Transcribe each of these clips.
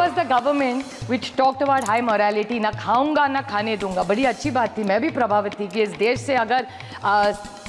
was the government which talked about high morality, ना खाऊंगा ना खाने दूंगा. बड़ी अच्छी बात थी, मैं भी प्रभावित थी कि इस देश से अगर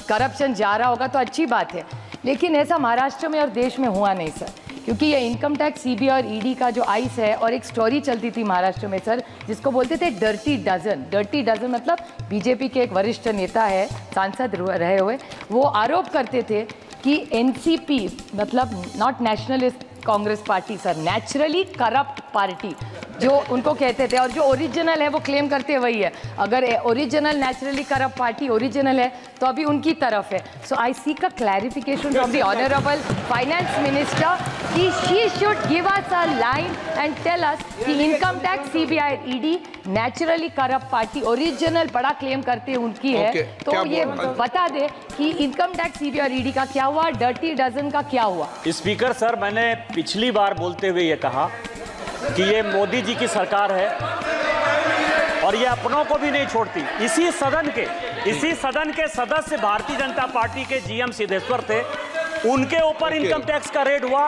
करप्शन जा रहा होगा तो अच्छी बात है. लेकिन ऐसा महाराष्ट्र में और देश में हुआ नहीं सर, क्योंकि ये इनकम टैक्स सीबीआई और ईडी का जो आइस है, और एक स्टोरी चलती थी महाराष्ट्र में सर जिसको बोलते थे डर्टी डजन. डर्टी डजन मतलब बीजेपी के एक वरिष्ठ नेता है, सांसद रहे हुए, वो आरोप करते थे कि एनसीपी मतलब not nationalist Congress party sir, naturally corrupt party जो उनको कहते थे, और जो ओरिजिनल है वो क्लेम करते वही है. अगर original naturally corrupt party original है तो अभी उनकी तरफ है. So I seek a clarification from the honourable finance minister कि she should give us a line and tell us कि income tax CBI ED naturally corrupt party original बड़ा claim करते उनकी है. तो ये बता दे कि इनकम टैक्स सीबीआई और ईडी का क्या हुआ, डर्टी डजन का क्या हुआ. स्पीकर सर, मैंने पिछली बार बोलते हुए ये कहा कि ये मोदी जी की सरकार है और ये अपनों को भी नहीं छोड़ती. इसी सदन के सदस्य भारतीय जनता पार्टी के जीएम सिद्धेश्वर थे, उनके ऊपर इनकम टैक्स का रेड हुआ.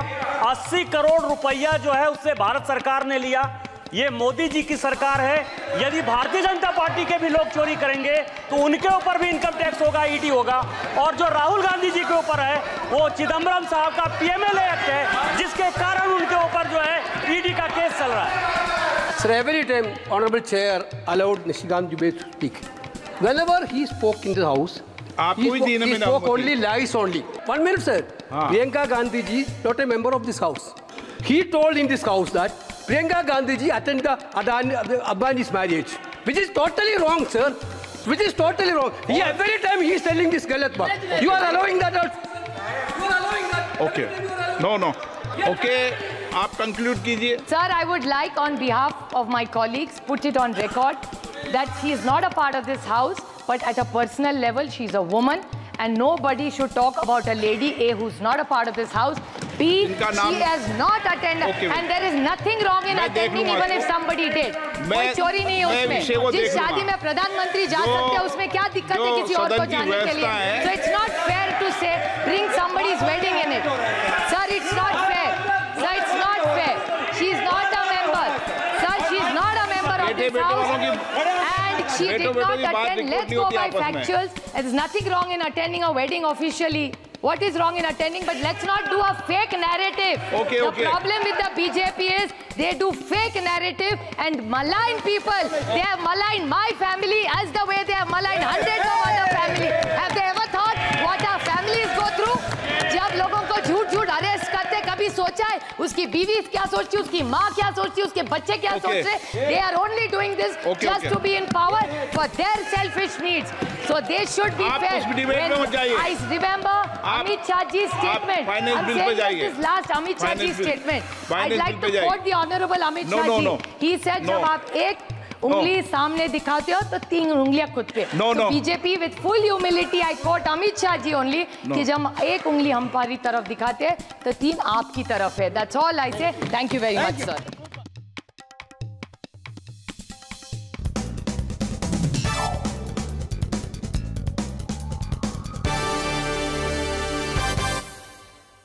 80 करोड़ रुपया जो है उससे भारत सरकार ने लिया. ये मोदी जी की सरकार है. यदि भारतीय जनता पार्टी के भी लोग चोरी करेंगे तो उनके ऊपर भी इनकम टैक्स होगा, ईडी होगा. और जो राहुल गांधी जी के ऊपर है वो चिदम्बरम साहब का पीएमएलए एक्ट है, जिसके कारण उनके ऊपर जो है ईडी का केस चल रहा है. Sir, every time Honorable Chair allowed Nishikant Dubey to speak, whenever he spoke in the House, he spoke only lies only. 1 minute, sir. Priyanka Gandhi ji, not a member of this House. He told in this House that Priyanka Gandhi ji attended Adani's marriage, which is totally wrong, sir. Which is totally wrong. Every time he is telling this galat baat. You are allowing that. You are allowing that. Okay. No. Okay. आप conclude कीजिए. Sir, I would like on behalf of my colleagues put it on record that she is not a part of this house, but at a personal level she is a woman and nobody should talk about a lady A who's not a part of this house. B, she has not attended and there is nothing wrong in attending even if somebody did. कोई चोरी नहीं है उसमें. जिस शादी में प्रधानमंत्री जा सकते हैं उसमें क्या दिक्कत है किसी और को जाने के लिए? So it's not fair to say bring somebody's wedding in it. Sir, it's not fair. Sir, it's not fair. She is not a member. Sir, she is not a member of this house. And she did not attend. Let's go by factuals. There is nothing wrong in attending a wedding officially. What is wrong in attending? But let's not do a fake narrative. The problem with the BJP is they do fake narrative and malign people. They have maligned my family as the way they have maligned hundreds of other families. Have they ever thought what our families go through? जब लोगों को झूठ arrest करते, कभी सोचा है उसकी बीवी क्या सोचती है, उसकी माँ क्या सोचती है, उसके बच्चे क्या सोच रहे? They are only doing this just to be in power for their selfish needs. So they should be fair. I remember Amit Shahji's statement. I'm saying this last Amit Shahji's statement. I'd like to quote the Honorable Amit Shahji. He said जब आप एक उंगली सामने दिखाते हो तो 3 उंगलियां खुद पे. तो BJP with full humility I quote Amit Shah ji only कि जब एक उंगली हमारी तरफ दिखाते हैं तो 3 आपकी तरफ है. दैट्स ऑल आई से. Thank you very much sir.